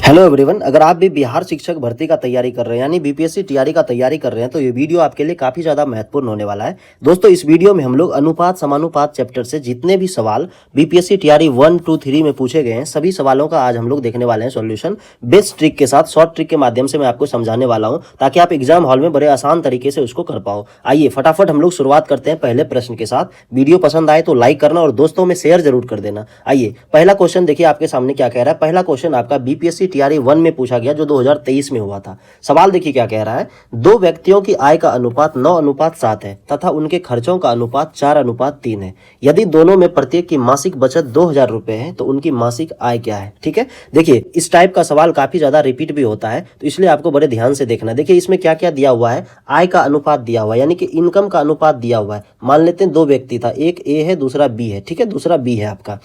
Hello everyone, अगर आप भी बिहार शिक्षक भर्ती का तैयारी कर रहे हैं यानी बीपीएससी टीआरई का तैयारी कर रहे हैं तो ये वीडियो आपके लिए काफ़ी ज़्यादा महत्वपूर्ण होने वाला है। दोस्तों, इस वीडियो में हम लोग अनुपात समानुपात चैप्टर से जितने भी सवाल बीपीएससी टीआरई 1, 2, 3 में पूछे गए हैं सभी सवालों का आज हम लोग देखने वाले हैं सॉल्यूशन। बेस्ट ट्रिक के साथ, शॉर्ट ट्रिक के माध्यम से मैं आपको समझाने वाला हूँ ताकि आप एग्जाम हॉल में बड़े आसान तरीके से उसको कर पाओ। आइए फटाफट हम लोग शुरुआत करते हैं पहले प्रश्न के साथ। वीडियो पसंद आए तो लाइक करना और दोस्तों में शेयर जरूर कर देना। आइए पहला क्वेश्चन देखिए आपके सामने क्या कह रहा है। पहला क्वेश्चन आपका बीपीएससी टीआरई 1 में पूछा गया जो 2023 में हुआ था। सवाल देखिए क्या कह रहा है। दो व्यक्तियों की आय का अनुपात 9:7 है तथा उनके खर्चों का अनुपात 4:3 है। यदि दोनों में प्रत्येक की मासिक बचत 2000 रुपए है तो उनकी मासिक आय क्या है। ठीक है, देखिए इस टाइप का सवाल काफी ज्यादा रिपीट भी होता है तो इसलिए आपको बड़े ध्यान से देखना। देखिए इसमें क्या क्या दिया हुआ है। आय का अनुपात दिया हुआ है यानी कि इनकम का अनुपात दिया हुआ है। मान लेते हैं दो व्यक्ति था, एक ए है दूसरा बी है। ठीक है, दूसरा बी है आपका।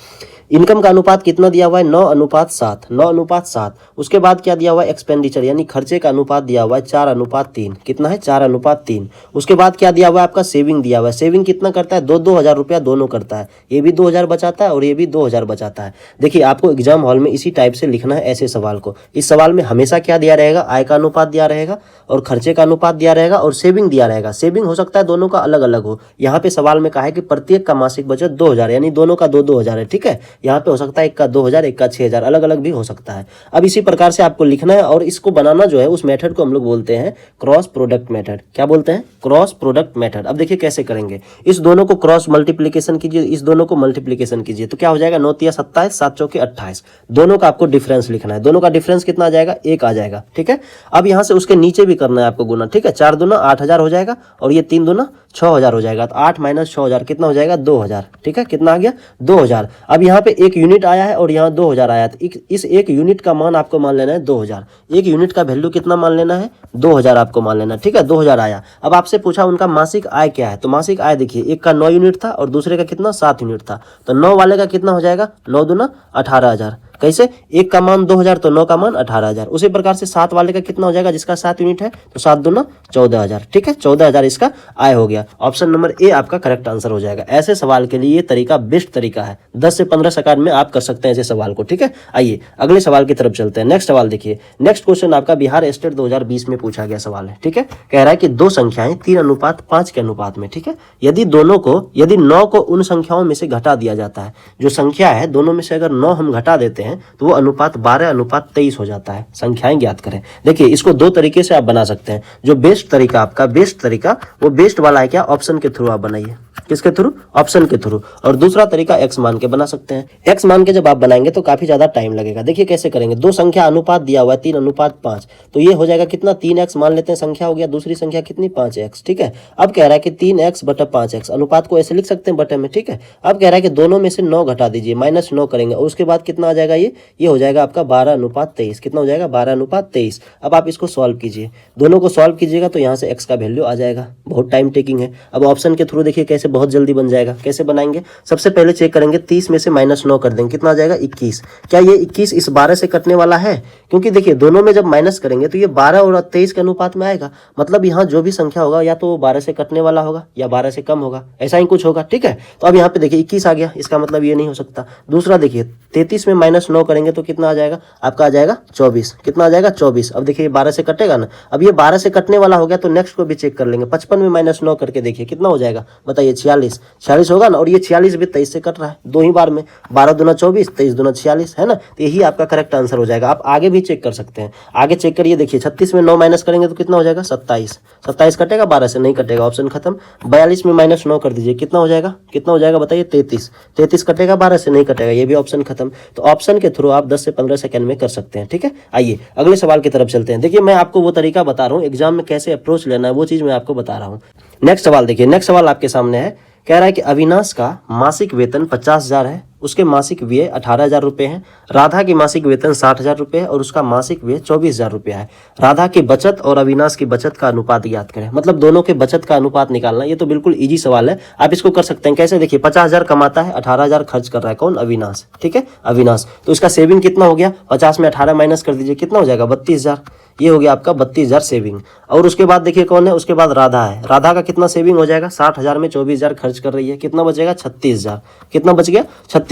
इनकम का अनुपात कितना दिया हुआ है 9:7, 9:7। उसके बाद क्या दिया हुआ है एक्सपेंडिचर यानी खर्चे का अनुपात दिया हुआ है 4:3। कितना है 4:3। उसके बाद क्या दिया हुआ है आपका सेविंग दिया हुआ है। सेविंग कितना करता है 2-2 हज़ार रुपया दोनों करता है। ये भी 2000 बचाता है और ये भी 2000 बचाता है। देखिए आपको एग्जाम हॉल में इसी टाइप से लिखना है ऐसे सवाल को। इस सवाल में हमेशा क्या दिया रहेगा, आय का अनुपात दिया रहेगा और खर्चे का अनुपात दिया रहेगा और सेविंग दिया रहेगा। सेविंग हो सकता है दोनों का अलग अलग हो। यहाँ पे सवाल में कहा है कि प्रत्येक का मासिक बचत 2000 यानी दोनों का 2-2 हज़ार है। ठीक है, यहाँ पे हो सकता है एक का 2000 एक का 6000, अलग अलग भी हो सकता है। अब इसी प्रकार से आपको लिखना है और इसको बनाना जो है उस मेथड को हम लोग बोलते हैं क्रॉस प्रोडक्ट मेथड। क्या बोलते हैं? Cross product method. अब देखिए कैसे करेंगे। इस दोनों को क्रॉस मल्टीप्लीकेशन कीजिए, इस दोनों को मल्टीप्लीकेशन कीजिए तो क्या हो जाएगा 9×3 = 27, 7×4 = 28। दोनों का आपको डिफरेंस लिखना है। दोनों का डिफरेंस कितना आ जाएगा 1 आ जाएगा। ठीक है, अब यहाँ से उसके नीचे भी करना है आपको गुना। ठीक है, 4 दूना 8000 हो जाएगा और ये 3 दूना 6000 हो जाएगा। तो 8 - 6000 कितना हो जाएगा 2000। ठीक है, कितना आ गया 2000। अब यहाँ पे एक यूनिट आया है और यहाँ 2000 आया तो इस एक यूनिट का मान आपको मान लेना है 2000। एक यूनिट का वैल्यू कितना मान लेना है 2000 आपको मान लेना। ठीक है, 2000 आया। अब आपसे पूछा उनका मासिक आय क्या है तो मासिक आय देखिए एक का 9 यूनिट था और दूसरे का कितना 7 यूनिट था। तो 9 वाले का कितना हो जाएगा 9 दूना 18000। कैसे, एक का मान 2000 तो 9 का मान 18000। उसी प्रकार से 7 वाले का कितना हो जाएगा जिसका 7 यूनिट है तो 7 दूना 14000। ठीक है, 14000 इसका आय हो गया। ऑप्शन नंबर ए आपका करेक्ट आंसर हो जाएगा। ऐसे सवाल के लिए ये तरीका बेस्ट तरीका है। 10 से 15 सेकंड में आप कर सकते हैं ऐसे सवाल को। ठीक है, आइए अगले सवाल की तरफ चलते हैं। नेक्स्ट सवाल देखिए। नेक्स्ट क्वेश्चन आपका बिहार स्टेट 2020 में पूछा गया सवाल है। ठीक है, कह रहा है कि दो संख्याएं 3:5 के अनुपात में। ठीक है, यदि 9 को उन संख्याओं में से घटा दिया जाता है, जो संख्या है दोनों में से अगर 9 हम घटा देते हैं तो वो अनुपात 12:23 हो जाता है। संख्याएं ज्ञात करें। देखिए इसको दो तरीके से आप बना सकते हैं। जो बेस्ट तरीका आपका बेस्ट तरीका वो बेस्ट वाला है क्या, ऑप्शन के थ्रू आप बनाइए। किसके थ्रू? ऑप्शन के थ्रू। और दूसरा तरीका एक्स मान के बना सकते हैं। एक्स मान के जब आप बनाएंगे तो काफी ज्यादा टाइम लगेगा। देखिए कैसे करेंगे। दो संख्या अनुपात दिया हुआ है 3:5 तो ये हो जाएगा कितना 3x मान लेते हैं संख्या हो गया। दूसरी संख्या कितनी 5x। ठीक है, अब कह रहा है कि 3x/5x अनुपात को ऐसे लिख सकते हैं बटे में। ठीक है, अब कह रहा है कि दोनों में से 9 घटा दीजिए, -9 करेंगे और उसके बाद कितना आ जाएगा ये हो जाएगा आपका 12:23। कितना हो जाएगा 12:23। अब आप इसको सॉल्व कीजिए, दोनों को सॉल्व कीजिएगा तो यहाँ से x का वैल्यू आ जाएगा। बहुत टाइम टेकिंग है। अब ऑप्शन के थ्रू देखिए कैसे बहुत जल्दी बन जाएगा। कैसे बनाएंगे, सबसे पहले चेक करेंगे 30 में से -9 कर देंगे, कितना आ जाएगा 21। क्या ये 21 इस 12 से कटने वाला है? क्योंकि देखिए दोनों में जब माइनस करेंगे तो ये 12 और 23 के अनुपात में आएगा। मतलब यहाँ जो भी संख्या होगा या तो 12 से कटने वाला होगा या 12 से कम होगा, ऐसा ही कुछ होगा। ठीक है, तो अब यहाँ पे देखिए 21 आ गया, इसका मतलब ये नहीं हो सकता। दूसरा देखिए 33 में -9 करेंगे तो कितना आ जाएगा आपका, आ जाएगा 24। कितना आ जाएगा 24। अब देखिए 12 से कटेगा ना। अब ये 12 से कटने वाला हो गया तो नेक्स्ट को भी चेक कर लेंगे। 55 में -9 करके देखिए कितना हो जाएगा बताइए 46 होगा ना। और ये 46 भी 23 से कट रहा है दो ही बार में। 12 दूना 24, 23 दूना 46 है ना। तो यही आपका करेक्ट आंसर हो जाएगा। आप आगे भी चेक कर सकते हैं। आगे चेक करिए, देखिए 36 में 9 माइनस करेंगे तो कितना हो जाएगा 27 कटेगा 12 से, नहीं कटेगा, ऑप्शन खत्म। 42 में -9 कर दीजिए, कितना हो जाएगा बताइए 33 कटेगा 12 से, नहीं कटेगा, ये भी ऑप्शन खत्म। तो ऑप्शन के थ्रू आप 10 से 15 सेकंड में कर सकते हैं। ठीक है, आइए अगले सवाल की तरफ चलते हैं। देखिए मैं आपको वो तरीका बता रहा हूँ एग्जाम में कैसे अप्रोच लेना है, वो चीज मैं आपको बता रहा हूँ। नेक्स्ट सवाल देखिए। नेक्स्ट सवाल आपके सामने है। कह रहा है कि अविनाश का मासिक वेतन 50,000 है, उसके मासिक व्यय 18,000 रुपये है। राधा की मासिक वेतन 60,000 रुपये है और उसका मासिक व्यय 24,000 रुपया है। राधा की बचत और अविनाश की बचत का अनुपात ज्ञात करें। मतलब दोनों के बचत का अनुपात निकालना। ये तो बिल्कुल इजी सवाल है, आप इसको कर सकते हैं। कैसे, देखिए 50,000 कमाता है, 18,000 खर्च कर रहा है। कौन? अविनाश। ठीक है, अविनाश। तो इसका सेविंग कितना हो गया, 50 में 18 माइनस कर दीजिए, कितना हो जाएगा 32,000। ये हो गया आपका 32,000 सेविंग। और उसके बाद देखिए कौन है, उसके बाद राधा है। राधा का कितना सेविंग हो जाएगा, 60,000 में 24,000 खर्च कर रही है, कितना बचेगा 36,000। कितना बच गया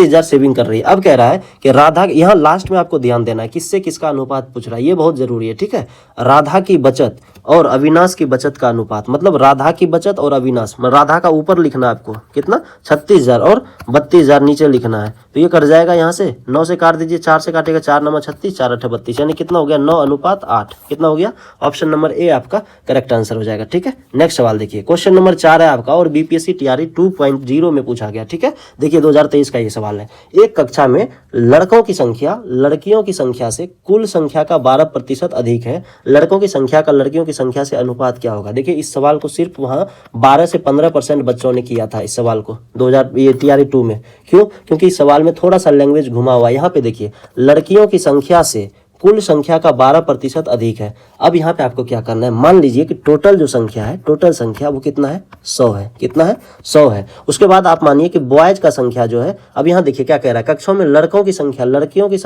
36,000 सेविंग कर रही है। अब कह रहा है कि राधा, यहाँ लास्ट में आपको ध्यान देना है किससे किसका अनुपात पूछ रहा है, ये बहुत जरूरी है, ठीक है। राधा की बचत और अविनाश की बचत का अनुपात, मतलब राधा की बचत और अविनाश, राधा का ऊपर लिखना है आपको कितना 36,000 और 32,000 नीचे लिखना है। तो ये कट जाएगा यहाँ से 9 से काट दीजिए, 4 से काटेगा 4 9 36, 4 8 32, यानी कितना हो गया 9:8। कितना हो गया? ऑप्शन नंबर ए आपका करेक्ट आंसर हो जाएगा, ठीक है। नेक्स्ट सवाल देखिए, क्वेश्चन नंबर 4 है आपका और बीपीएससी टीआरई 2.0 में पूछा गया, ठीक है। देखिए 2023 का ये सवाल है। एक कक्षा में लड़कों की संख्या लड़कियों की संख्या से कुल संख्या का 12% अधिक है, लड़कों की संख्या का लड़कियों की संख्या से अनुपात क्या होगा? देखिए इस सवाल को सिर्फ वहां 12 से 15% बच्चों ने किया था इस सवाल को 2000 टीआरई 2 में। क्यों? क्योंकि इस सवाल में थोड़ा सा लैंग्वेज घुमा हुआ है। यहाँ पे देखिए लड़कियों की संख्या से कुल संख्या का 12% अधिक है। अब यहाँ पे आपको क्या करना है, मान लीजिए कि टोटल जो संख्या है, टोटल संख्या वो कितना है 100 है। कितना है? 100 है। उसके बाद आप मानिए कि बॉयज का संख्या जो है, अब यहाँ देखिए क्या कह रहा है, कक्षों में लड़कों की संख्या लड़कियों की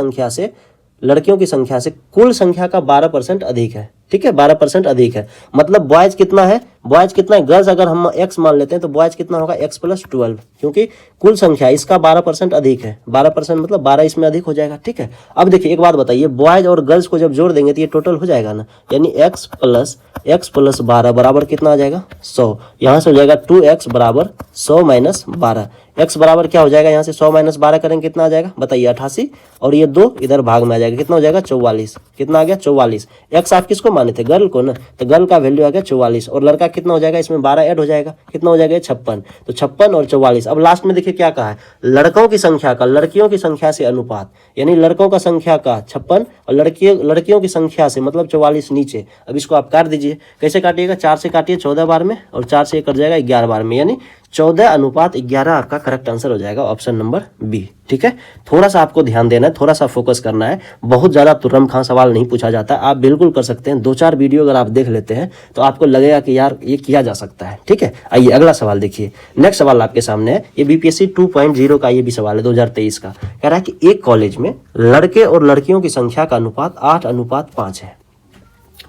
संख्या से कुल संख्या का 12% अधिक है, ठीक है। 12% अधिक है, मतलब बॉयज कितना है, बॉयज कितना है, गर्ल्स अगर हम x मान लेते हैं तो बॉयज कितना होगा x + 12, क्योंकि कुल संख्या इसका 12% अधिक है। 12% मतलब 12 इसमें अधिक हो जाएगा, ठीक है। अब देखिए एक बात बताइए, बॉयज और गर्ल्स को जब जोड़ देंगे तो ये टोटल हो जाएगा ना, यानी x + 12 बराबर कितना आ जाएगा 100। यहाँ से हो जाएगा 2x बराबर 100 - 12। x बराबर क्या हो जाएगा, यहाँ से 100 - 12 करेंगे कितना आ जाएगा बताइए 88, और ये 2 इधर भाग में आ जाएगा, कितना हो जाएगा 44। कितना आ गया 44। x आप किसको माने थे, गर्ल को ना, तो गर्ल का वैल्यू आ गया 44 और लड़का कितना हो जाएगा, इसमें 12 ऐड हो जाएगा, कितना हो जाएगा 56। तो 56 और 44। अब लास्ट में देखिए क्या कहा है, लड़कों की संख्या का लड़कियों की संख्या से अनुपात, यानी लड़कों का संख्या का 56 और लड़कियों की संख्या से मतलब 44 नीचे। अब इसको आप काट दीजिए, कैसे काटिएगा, 4 से काटिए 14 बार में और 4 से कट जाएगा 11 बार में, यानी 14:11 आपका करेक्ट आंसर हो जाएगा, ऑप्शन नंबर बी, ठीक है। थोड़ा सा आपको ध्यान देना है, थोड़ा सा फोकस करना है, बहुत ज्यादा तुर्रम खां सवाल नहीं पूछा जाता। आप बिल्कुल कर सकते हैं, 2-4 वीडियो अगर आप देख लेते हैं तो आपको लगेगा कि यार ये किया जा सकता है, ठीक है। आइए अगला सवाल देखिए। नेक्स्ट सवाल आपके सामने है, ये बीपीएससी 2.0 का ये भी सवाल है 2023 का। कह रहा है कि एक कॉलेज में लड़के और लड़कियों की संख्या का अनुपात 8:5 है।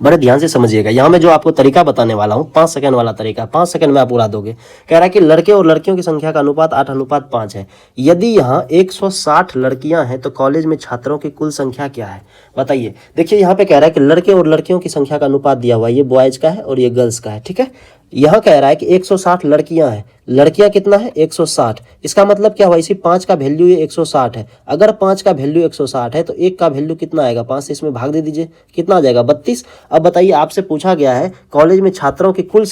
बड़े ध्यान से समझिएगा, यहाँ मैं जो आपको तरीका बताने वाला हूँ 5 सेकंड वाला तरीका, 5 सेकंड में आप उड़ा दोगे। कह रहा है कि लड़के और लड़कियों की संख्या का अनुपात 8:5 है। यदि यहाँ 160 लड़कियां हैं तो कॉलेज में छात्रों की कुल संख्या क्या है, बताइए। देखिए यहाँ पे कह रहा है कि लड़के और लड़कियों की संख्या का अनुपात दिया हुआ है, ये बॉयज का है और ये गर्ल्स का है, ठीक है। यहाँ कह रहा है कि 160 लड़कियां हैं, लड़कियां कितना है 160। इसका मतलब क्या हुआ, इसी 5 का वैल्यू ये 160 है। अगर 5 का वैल्यू 160 है तो 1 का वैल्यू कितना आएगा, 5 से इसमें भाग दे दीजिए, कितना आ जाएगा 32। अब बताइए, आपसे पूछा गया है कॉलेज में छात्रों की कुल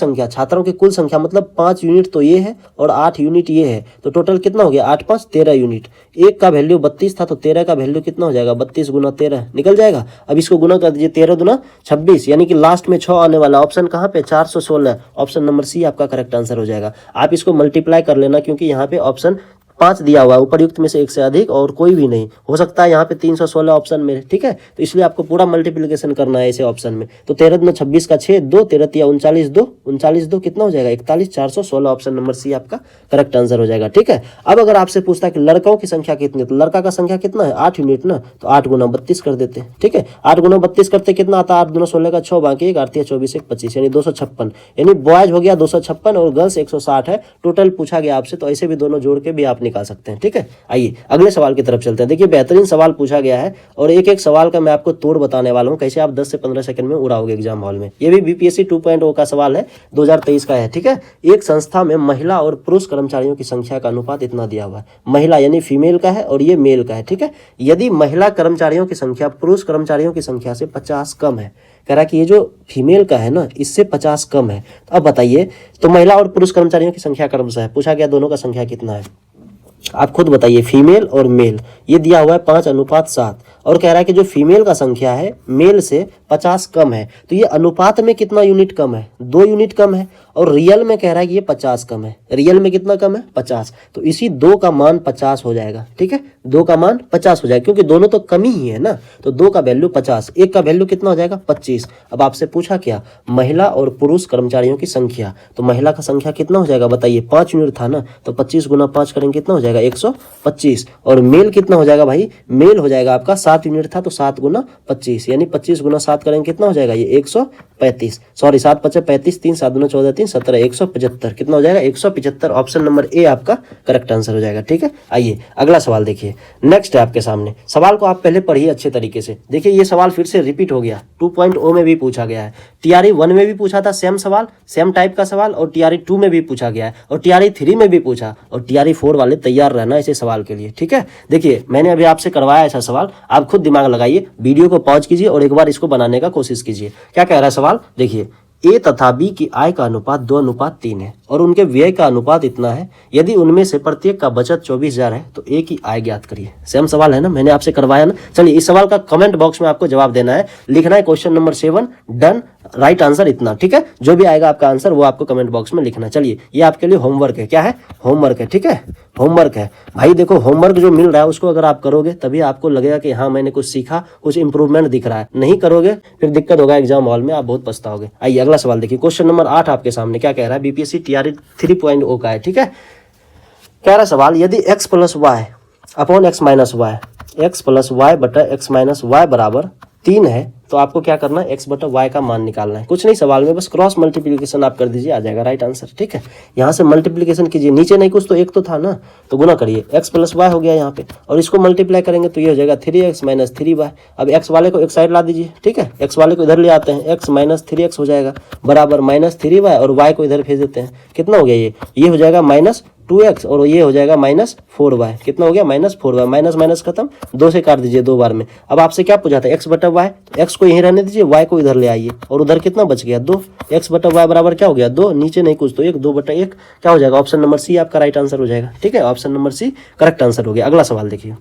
संख्या मतलब 5 यूनिट तो ये है और 8 यूनिट ये है, तो टोटल कितना हो गया 8 × 5 13 यूनिट। 1 का वैल्यू 32 था तो 13 का वैल्यू कितना हो जाएगा 32 × 13 निकल जाएगा। अब इसको गुना कर दीजिए, 13 दूना 26, यानी कि लास्ट में 6 आने वाला, ऑप्शन कहाँ पे 416, ऑप्शन नंबर सी आपका करेक्ट आंसर हो जाएगा। आप इसको मल्टीप्लाई कर लेना, क्योंकि यहाँ पे ऑप्शन 5 दिया हुआ है, उपरयुक्त में से एक से अधिक और कोई भी नहीं हो सकता है यहाँ पे 316 ऑप्शन में, ठीक है। तो इसलिए आपको पूरा मल्टीप्लिकेशन करना है ऐसे ऑप्शन में। तो 13 दूना 26 का 6, 2 13 तिया 39, 2 कितना हो जाएगा 41, 416, ऑप्शन नंबर सी आपका करेक्ट आंसर हो जाएगा, ठीक है। अब अगर आपसे पूछता है कि लड़कों की संख्या कितनी, तो लड़का का संख्या कितना है 8 यूनिट ना, तो 8 × 32 कर देते हैं, ठीक है। 8 × 32 करते कितना आता है, 8 दूना 16 का 6, बाकी 1 8 24 1 25, यानी 256, यानी बॉयज हो गया 256 और गर्ल्स 160 है। टोटल पूछा गया आपसे, तो ऐसे भी दोनों जोड़ के भी आप निकाल सकते हैं, ठीक है। आइए अगले सवाल की तरफ चलते हैं। देखिए बेहतरीन सवाल पूछा गया है और एक एक सवाल का मैं आपको तोड़ बताने वाला हूं, कैसे आप 10 से 15 सेकंड में उड़ाओगे एग्जाम हॉल में। ये भी बीपीएससी 2.0 का सवाल है, 2023 का है, ठीक है। एक संस्था में महिला और पुरुष कर्मचारियों की संख्या का अनुपात इतना दिया हुआ है, महिला यानी फीमेल का है और ये मेल का है, ठीक है। यदि महिला कर्मचारियों की संख्या पुरुष कर्मचारियों की संख्या से 50 कम है, कह रहा है कि ये जो फीमेल का है ना इससे 50 कम है। तो अब बताइए, तो महिला और पुरुष कर्मचारियों की संख्या क्रमशः है, पूछा गया दोनों का संख्या कितना है, आप खुद बताइए। फीमेल और मेल ये दिया हुआ है 5:7 और कह रहा है कि जो फीमेल का संख्या है मेल से 50 कम है, तो ये अनुपात में कितना यूनिट कम है, 2 यूनिट कम है। और रियल में कह रहा है कि ये 50 कम है, रियल में कितना कम है 50, तो इसी 2 का मान 50 हो जाएगा, ठीक है। 2 का मान 50 हो जाएगा, क्योंकि दोनों तो कम ही है ना, तो 2 का वैल्यू 50, 1 का वैल्यू कितना हो जाएगा 25। अब आपसे पूछा क्या, महिला और पुरुष कर्मचारियों की संख्या, तो महिला का संख्या कितना हो जाएगा बताइए, 5 यूनिट था ना, तो 25 × 5 करेंगे कितना हो जाएगा 125। और मेल कितना हो जाएगा भाई, मेल हो जाएगा आपका 7 यूनिट था तो 7 × 25, यानी 25 × 7 करेंगे कितना हो जाएगा ये 135, सॉरी 7 × 5 = 35, 3 7 × 14 3 3 17 175, कितना हो जाएगा 175। ऑप्शन नंबर ए आपका करेक्ट आंसर हो जाएगा। ठीक है, आइए अगला सवाल देखिए। नेक्स्ट है आपके सामने, सवाल को आप पहले पढ़िए अच्छे तरीके से। देखिए ये सवाल फिर से रिपीट हो गया, 2.0 में भी पूछा गया है, TRE 1 में भी पूछा था सेम सवाल, सेम टाइप का सवाल, और TRE 2 में भी पूछा गया है, और TRE 3 में भी पूछा, और TRE 4 वाले तैयार रहना ऐसे सवाल के लिए। ठीक है, देखिए मैंने अभी आपसे करवाया ऐसा सवाल, आप खुद दिमाग लगाइए, वीडियो को पॉज कीजिए और एक बार इसको बनाने का कोशिश कीजिए। क्या कह रहा है सवाल, देखिए ए तथा बी की आय का अनुपात 2:3 है और उनके व्यय का अनुपात इतना है, यदि उनमें से प्रत्येक का बचत 24,000 है तो ए की आय ज्ञात करिए। सेम सवाल है ना, मैंने आपसे करवाया ना। चलिए इस सवाल का कमेंट बॉक्स में आपको जवाब देना है, लिखना है question number 7 done, right answer इतना। ठीक है, जो भी आएगा आपका आंसर वो आपको कमेंट बॉक्स में लिखना। चलिए ये आपके लिए होमवर्क है, क्या है, होमवर्क है। ठीक है, होमवर्क है भाई, देखो होमवर्क जो मिल रहा है उसको अगर आप करोगे तभी आपको लगेगा कि हाँ मैंने कुछ सीखा, कुछ इंप्रूवमेंट दिख रहा है। नहीं करोगे फिर दिक्कत होगा एग्जाम हॉल में, आप बहुत पछताओगे। आइए अगला सवाल देखिए, क्वेश्चन नंबर 8 आपके सामने क्या कह रहा है, बीपीएससी TRE 3.0 का है। ठीक है, कह रहा है सवाल, यदि x + y upon x - y, x + y बटा x - y बराबर 3 है तो आपको क्या करना है, x बटा y का मान निकालना है। कुछ नहीं, सवाल में बस क्रॉस मल्टीप्लिकेशन आप कर दीजिए, आ जाएगा राइट आंसर। ठीक है, यहाँ से मल्टीप्लिकेशन कीजिए, नीचे नहीं कुछ तो एक तो था ना, तो गुना करिए, x + y हो गया यहाँ पे, और इसको मल्टीप्लाई करेंगे तो ये हो जाएगा 3x - 3y। अब x वाले को एक साइड ला दीजिए। ठीक है, x वाले को इधर ले आते हैं, x - 3x हो जाएगा बराबर -3y, और y को इधर भेज देते हैं। कितना हो गया ये हो जाएगा -2x, और ये हो जाएगा -4y। कितना हो गया, -4y, माइनस माइनस खत्म, 2 से काट दीजिए 2 बार में। अब आपसे क्या पूछा था, x बटा y, x को यहीं रहने दीजिए, y को इधर ले आइए, और उधर कितना बच गया 2, x बटा y बराबर क्या हो गया 2, नीचे नहीं कुछ तो 1, 2 बटा 1 क्या हो जाएगा, ऑप्शन नंबर सी आपका राइट आंसर हो जाएगा। ठीक है, option number C correct answer हो गया। अगला सवाल देखिए,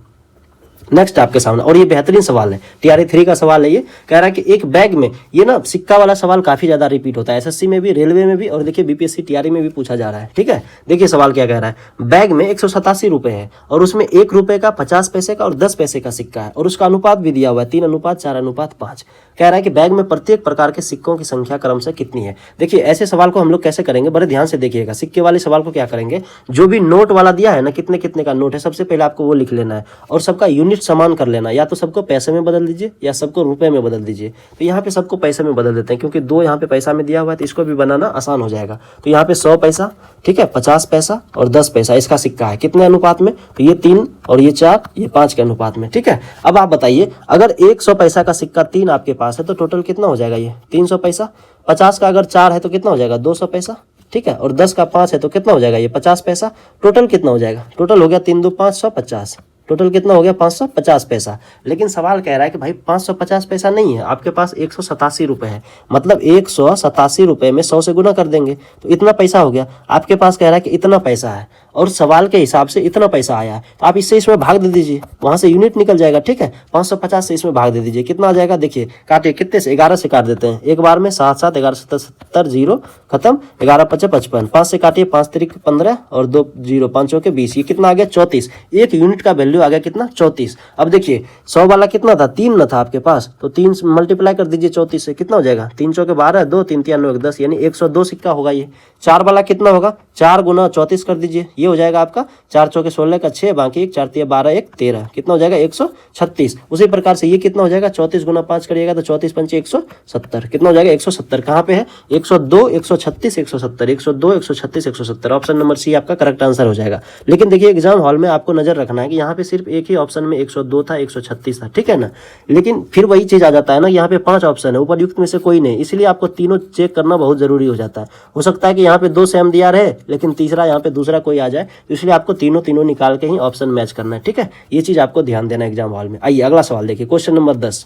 नेक्स्ट आपके सामने, और ये बेहतरीन सवाल है, TRE 3 का सवाल है। ये कह रहा है कि एक बैग में, ये ना सिक्का वाला सवाल काफी ज्यादा रिपीट होता है, SSC में भी, रेलवे में भी, और देखिए BPSC TRE में भी पूछा जा रहा है। ठीक है, देखिए सवाल क्या कह रहा है, बैग में 187 रुपए है और उसमें 1 रुपए का, 50 पैसे का और 10 पैसे का सिक्का है, और उसका अनुपात भी दिया हुआ है 3:4:5। कह रहा है कि बैग में प्रत्येक प्रकार के सिक्कों की संख्या क्रमशः कितनी है। देखिए ऐसे सवाल को हम लोग कैसे करेंगे, बड़े ध्यान से देखिएगा। सिक्के वाले सवाल को क्या करेंगे, जो भी नोट वाला दिया है ना, कितने कितने का नोट है, सबसे पहले आपको वो लिख लेना है, और सबका यूनिट समान कर लेना, या तो सबको पैसे में बदल दीजिए या सबको रुपए में बदल दीजिए। तो यहाँ पे सबको पैसे में बदल देते हैं, क्योंकि 2 यहाँ पे पैसा में दिया हुआ है, तो इसको भी बनाना आसान हो जाएगा। तो यहाँ पे 100 पैसा, ठीक है, 50 पैसा और 10 पैसा इसका सिक्का है, कितने अनुपात में, तो ये 3 और ये 4, ये 5 के अनुपात में। ठीक है, अब आप बताइए, अगर 100 पैसा का सिक्का 3 आपके पास है तो टोटल कितना हो जाएगा, ये 300 पैसा। 50 का अगर 4 है तो कितना हो जाएगा, 200 पैसा। ठीक है, और 10 का 5 है तो कितना हो जाएगा, ये 50 पैसा। टोटल कितना हो जाएगा, टोटल हो गया 3 2 5 150, टोटल कितना हो गया 550 पैसा। लेकिन सवाल कह रहा है कि भाई 550 पैसा नहीं है, आपके पास 187 रुपए है, मतलब 187 रुपए में 100 से गुना कर देंगे तो इतना पैसा हो गया। आपके पास कह रहा है कि इतना पैसा है और सवाल के हिसाब से इतना पैसा आया है, तो आप इससे इसमें भाग दे दीजिए, वहां से यूनिट निकल जाएगा। ठीक है, 550 से इसमें भाग दे दीजिए, कितना आ जाएगा, देखिए काटिए, कितने से, 11 से काट देते हैं एक बार में, 7 7 11 7 70 0 खत्म, 11 5 55, 5 से काटिए, 5 3 15 और 2 0 5 के 20, ये कितना आ गया 34। एक यूनिट का वैल्यू आ गया कितना, 34। अब देखिए 100 वाला कितना था, 3 न था आपके पास, तो 3 मल्टीप्लाई कर दीजिए 34 से, कितना हो जाएगा, 3 चौके 12, 2 3 3 9 10, यानी 102 सिक्का होगा ये। 4 वाला कितना होगा, 4 गुना 34 कर दीजिए, ये हो जाएगा आपका 4 चौके 16 का 6, बाकी 1 4 3 12 1 13, कितना हो जाएगा 136। उसी प्रकार से ये कितना हो जाएगा, 34 गुना 5 करिएगा तो 34 पंचे 170, कितना हो जाएगा 170। कहाँ पे है, 102 136 170, 102 136 170, ऑप्शन नंबर सी आपका करेक्ट आंसर हो जाएगा। लेकिन देखिए एग्जाम हॉल में आपको नजर रखना है कि यहाँ पे सिर्फ एक ही ऑप्शन में 102 था, 136 था, ठीक है ना। लेकिन फिर वही चीज आ जाता है ना, यहाँ पे 5 ऑप्शन है, उपरयुक्त में से कोई नहीं, इसलिए आपको तीनों चेक करना बहुत जरूरी हो जाता है। हो सकता है कि यहाँ पे 2 सेम दिया रहे लेकिन तीसरा यहाँ पे दूसरा कोई आ जाए, तो इसलिए आपको तीनों निकाल के ही ऑप्शन मैच करना है। ठीक है, ये चीज आपको ध्यान देना है एग्जाम हॉल में। आइए अगला सवाल देखिए, क्वेश्चन नंबर 10।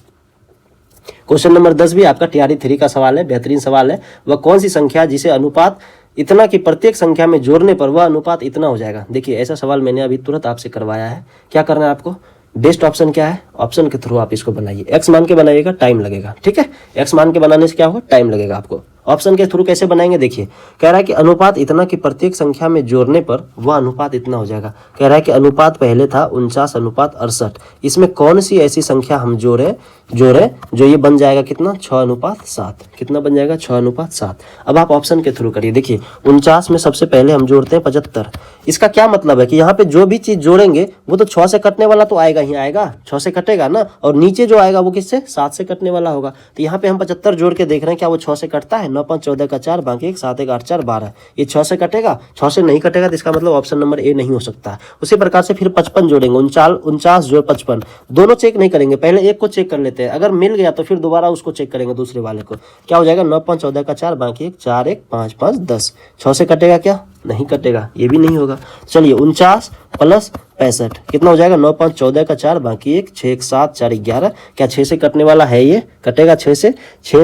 क्वेश्चन नंबर 10 भी आपका TRE 3 का सवाल है, बेहतरीन सवाल है। वह कौन सी संख्या जिसे अनुपात इतना कि प्रत्येक संख्या में जोड़ने पर वह अनुपात इतना हो जाएगा। देखिए ऐसा सवाल मैंने अभी तुरंत आपसे करवाया है। क्या करना है आपको, बेस्ट ऑप्शन क्या है, ऑप्शन के थ्रू आप इसको बनाइए। एक्स मान के बनाइएगा, टाइम लगेगा। ठीक है, एक्स मान के बनाने से क्या होगा, टाइम लगेगा आपको। ऑप्शन के थ्रू कैसे बनाएंगे, देखिए कह रहा है कि अनुपात इतना कि प्रत्येक संख्या में जोड़ने पर वह अनुपात इतना हो जाएगा। कह रहा है कि अनुपात पहले था 49:68, इसमें कौन सी ऐसी संख्या हम जोड़े जो ये बन जाएगा कितना, 6:7। कितना बन जाएगा, 6:7। अब आप ऑप्शन के थ्रू करिए। देखिए 49 में सबसे पहले हम जोड़ते हैं 75। इसका क्या मतलब है कि यहाँ पे जो भी चीज जोड़ेंगे वो तो 6 से कटने वाला तो आएगा ही आएगा, 6 से कटेगा ना, और नीचे जो आएगा वो किससे, 7 से कटने वाला होगा। तो यहाँ पे हम 75 जोड़ के देख रहे हैं, क्या वो 6 से कटता है, 9 5 14 का 4 बाकी 1 7 1 8 4 12। ये 6 से कटेगा, 6 से नहीं कटेगा तो इसका मतलब ऑप्शन नंबर ए नहीं हो सकता है। उसी प्रकार से फिर 55 जोड़ेंगे, 49 जोड़ 55, दोनों चेक नहीं करेंगे, पहले एक को चेक कर लेते हैं, अगर मिल गया तो फिर दोबारा उसको चेक करेंगे दूसरे वाले को। क्या हो जाएगा 9 5 14 का 4 बाकी 1 4 1 5 5 10। 6 से कटेगा क्या? नहीं कटेगा, ये भी नहीं होगा। चलिए 49 प्लस 65 कितना हो जाएगा 9 5 14 का 4 बाकी 1 6 1 7 4 11। क्या 6 से कटने वाला है? ये कटेगा 6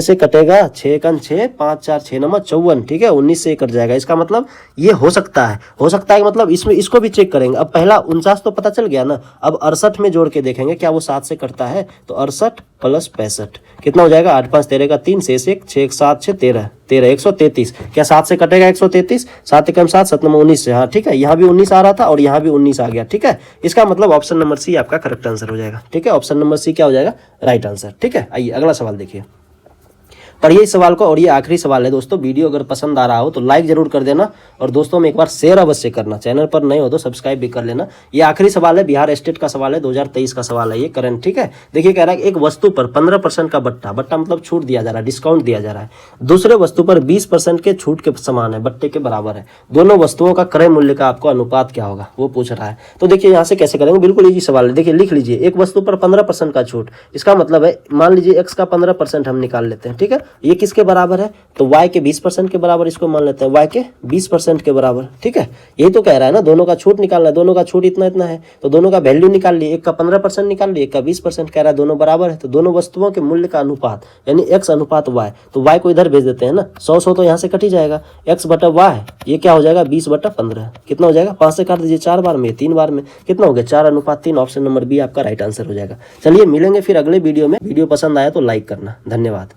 से कटेगा, 6 1 6 5 4 6 9 54, ठीक है 19 से कट जाएगा। इसका मतलब ये हो सकता है मतलब इसमें इसको भी चेक करेंगे। अब पहला 49 तो पता चल गया ना, अब 68 में जोड़ के देखेंगे क्या वो 7 से कटता है। तो 68 प्लस 65 कितना हो जाएगा 8 5 13 का 3 शेष 1 6 1 7 6 13 133। क्या 7 से कटेगा 133? 7 एकम 7 7 9 19 से, हाँ ठीक है, यहाँ भी 19 आ रहा था और यहाँ भी 19 आ गया, ठीक है। इसका मतलब ऑप्शन नंबर सी आपका करेक्ट आंसर हो जाएगा, ठीक है। ऑप्शन नंबर सी क्या हो जाएगा? राइट आंसर, ठीक है। आइए अगला सवाल देखिए, पढ़िए इस सवाल को, और ये आखिरी सवाल है दोस्तों। वीडियो अगर पसंद आ रहा हो तो लाइक जरूर कर देना और दोस्तों में एक बार शेयर अवश्य करना, चैनल पर नए हो तो सब्सक्राइब भी कर लेना। ये आखिरी सवाल है, बिहार स्टेट का सवाल है, 2023 का सवाल है ये करंट, ठीक है। देखिए कह रहा है एक वस्तु पर 15% का बट्टा मतलब छूट दिया जा रहा है, डिस्काउंट दिया जा रहा है, दूसरे वस्तु पर 20% के छूट के समान है, बट्टे के बराबर है। दोनों वस्तुओं का क्रय मूल्य का आपको अनुपात क्या होगा वो पूछ रहा है। तो देखिए यहाँ से कैसे करेंगे, बिल्कुल इजी सवाल है। देखिए लिख लीजिए, एक वस्तु पर 15% का छूट, इसका मतलब है मान लीजिए x का 15% हम निकाल लेते हैं, ठीक है। ये किसके बराबर है? तो y के 20% के बराबर इसको मान लेते हैं, y के 20% के बराबर, ठीक है। यही तो कह रहा है ना, दोनों का छूट निकालना है, दोनों का छूट इतना इतना है तो दोनों का वैल्यू निकाल लिए, एक का 15% निकाल लिए, एक का 20% कह रहा है, दोनों बराबर है। तो दोनों वस्तुओं के मूल्य का अनुपात यानी x अनुपात y, तो y को इधर भेज देते हैं ना, 100 तो यहाँ से कट ही जाएगा, x बटा y ये क्या हो जाएगा 20/15 कितना हो जाएगा, 5 से काट दीजिए, 4 बार में 3 बार में कितना हो गया 4:3। ऑप्शन नंबर बी आपका राइट आंसर हो जाएगा। चलिए मिलेंगे फिर अगले वीडियो में, वीडियो पसंद आया तो लाइक करना, धन्यवाद।